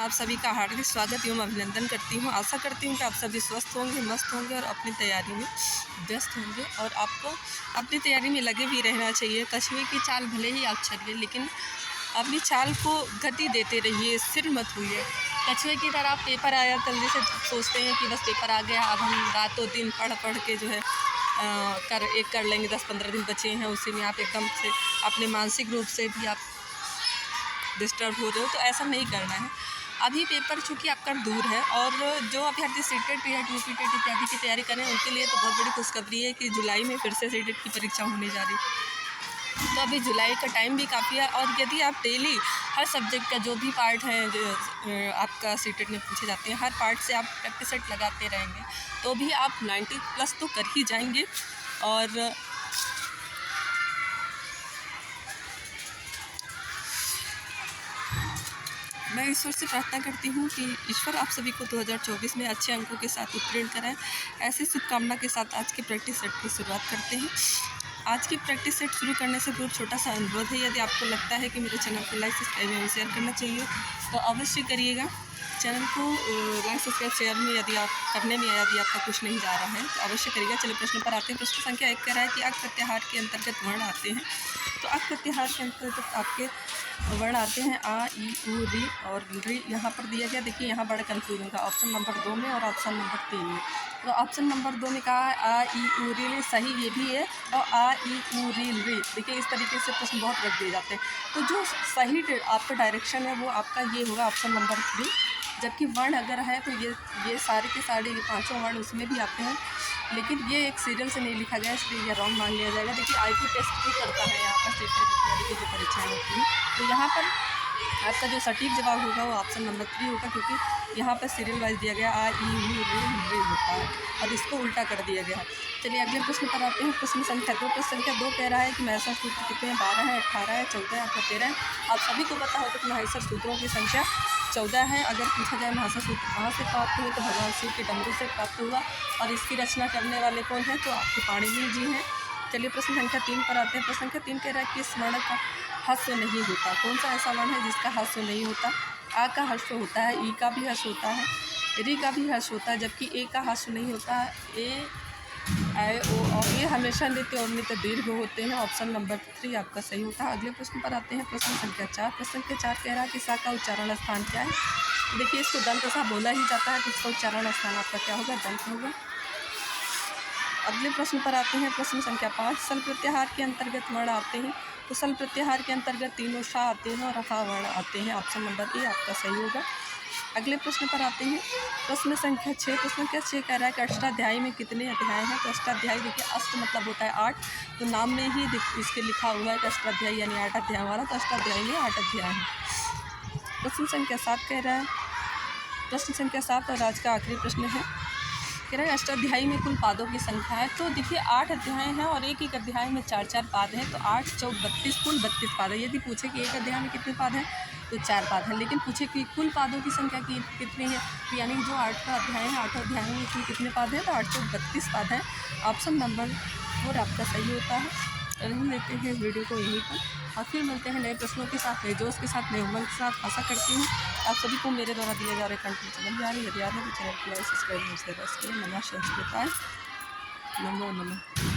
आप सभी का हार्दिक स्वागत एवं अभिनंदन करती हूँ। आशा करती हूँ कि आप सभी स्वस्थ होंगे, मस्त होंगे और अपनी तैयारी में व्यस्त होंगे और आपको अपनी तैयारी में लगे भी रहना चाहिए। कछुए की चाल भले ही आप चलिए, लेकिन अपनी चाल को गति देते रहिए, सिर मत हुइए। कछुए की तरह आप पेपर आया जल्दी से सोचते हैं कि बस पेपर आ गया, अब हम रातों दिन पढ़ के जो है कर लेंगे। 10-15 दिन बचे हैं, उसी में आप एकदम से अपने मानसिक रूप से भी आप डिस्टर्ब हो रहे हो, तो ऐसा नहीं करना है। अभी पेपर चूँकि आपका दूर है और जो अभ्यर्थी सीटेट या यूपीटेट इत्यादि की तैयारी करें उनके लिए तो बहुत बड़ी खुशखबरी है कि जुलाई में फिर से सीटेट की परीक्षा होने जा रही है। तो अभी जुलाई का टाइम भी काफ़ी है और यदि आप डेली हर सब्जेक्ट का जो भी पार्ट है जो आपका सीटेट में पूछे जाते हैं, हर पार्ट से आप प्रैक्टिस सेट लगाते रहेंगे तो भी आप 90+ तो कर ही जाएंगे। और मैं ईश्वर से प्रार्थना करती हूँ कि ईश्वर आप सभी को 2024 में अच्छे अंकों के साथ उत्तीर्ण कराएं। ऐसी शुभकामना के साथ आज के प्रैक्टिस सेट की शुरुआत करते हैं। आज की प्रैक्टिस सेट शुरू करने से पूर्व छोटा सा अनुरोध है, यदि आपको लगता है कि मेरे चैनल को लाइक सब्सक्राइब एवं शेयर करना चाहिए तो अवश्य करिएगा। चैनल को लाइक सब्सक्राइब शेयर में यदि आप करने में यदि आपका कुछ नहीं जा रहा है तो अवश्य करिएगा। चलिए प्रश्न पर आते हैं। प्रश्न संख्या 1 कह रहा है कि अक प्रत्याहार के अंतर्गत वर्ण आते हैं। तो अक प्रत्याहार के अंतर्गत आपके वर्ण आते हैं आ, ई, उ, री और री। यहाँ पर दिया गया, देखिए यहाँ बड़ा कंफ्यूजन का ऑप्शन नंबर 2 में और ऑप्शन नंबर 3 में। तो ऑप्शन नंबर 2 में कहा है आ, ई, उ, री, सही ये भी है और आ, ई, उ, री। देखिए इस तरीके से प्रश्न बहुत रख दिए जाते हैं। तो जो सही आपका डायरेक्शन है वो आपका ये होगा ऑप्शन नंबर 3। जबकि वर्ण अगर है तो ये सारे के सारे ये 5 वर्ण उसमें भी आते हैं, लेकिन ये एक सीरियल से नहीं लिखा गया, इसलिए ये रॉन्ग मान लिया जाएगा। देखिए IQ टेस्ट भी करता है यहाँ पर सीटेट इत्यादि की जो परीक्षाएँ होती हैं। तो यहाँ पर आपका जो सटीक जवाब होगा वो ऑप्शन नंबर 3 होगा, क्योंकि यहाँ पर सीरियल वाइज दिया गया आ, ई, यू, री होता है और इसको उल्टा कर दिया गया है। चलिए अगले प्रश्न पर आते हैं। प्रश्न संख्या 2। प्रश्न संख्या 2 कह रहा है कि महसा सूत्र कितने हैं? 12 है, 18 है, 14 है, आपका 13 है। आप सभी को पता होगा कि महसा सूत्रों की संख्या 14 है। अगर पूछा जाए महसा सूत्र कहाँ से प्राप्त हुए तो भगवान शिव के डमरू से प्राप्त हुआ और इसकी रचना करने वाले कौन हैं? तो आपके पाणिनि जी हैं। चलिए प्रश्न संख्या 3 पर आते हैं। प्रश्न संख्या 3 कह रहा है कि इस वर्ण का ह्रस्व नहीं होता। कौन सा ऐसा वर्ण है जिसका ह्रस्व नहीं होता? आ का ह्रस्व होता है, ई का भी ह्रस्व होता है, री का भी ह्रस्व होता है, जबकि ए का ह्रस्व नहीं होता है। ए, ऐ, ओ और ये हमेशा नित्य और नित्य दीर्घ होते हैं। ऑप्शन नंबर 3 आपका सही होता है। अगले प्रश्न पर आते हैं। प्रश्न संख्या 4। प्रश्न संख्या 4 कह रहा है कि सा का उच्चारण स्थान क्या है? देखिए इसको दंत सा बोला ही जाता है, तो इसका उच्चारण स्थान आपका क्या होगा? दंत होगा। अगले प्रश्न पर आते हैं। प्रश्न संख्या 5। सल प्रत्याहार के अंतर्गत वर्ण आते हैं। तो सल प्रत्याहार के अंतर्गत तीनों शा आते हैं और हा वर्ण आते हैं। ऑप्शन नंबर ए आपका सही होगा। अगले प्रश्न पर आते हैं। प्रश्न संख्या 6। प्रश्न संख्या 6 कह रहा है कि अष्टाध्यायी में कितने अध्याय हैं? तो अष्टाध्यायी देखिए अष्ट मतलब होता है 8, तो नाम में ही इसके लिखा हुआ है कि अष्टाध्यायी यानी 8 अध्याय वाला, तो अष्टाध्यायी में 8 अध्याय हैं। प्रश्न संख्या 7 कह रहा है। प्रश्न संख्या 7 और आज का आखिरी प्रश्न है, कह रहा है अष्टाध्यायी में कुल पादों की संख्या है। तो देखिए 8 अध्याय हैं और एक एक अध्याय में 4-4 पाद हैं, तो 8 चौक 32 कुल 32 पाद है। यदि पूछे कि एक अध्याय में कितने पाद हैं तो 4 पाद हैं, लेकिन पूछे कि कुल पादों की संख्या कितनी है तो यानी जो 8 का अध्याय है 8 अध्याय में कुल कितने पाद हैं? तो 8 चौक 32 पाद हैं। ऑप्शन नंबर 4 आपका सही होता है। हम लेते हैं इस वीडियो को यहीं पर और फिर मिलते हैं नए प्रश्नों के साथ, नए जोश के साथ, नए उमंग के साथ। आशा करती हूँ आप सभी को मेरे द्वारा दिए जा रहे कंटेंट समझ आ रही है। यदि आ रहे तो चैनल को लाइक सब्सक्राइब जरूर करें। नमः संस्कृताय, नमो नमः।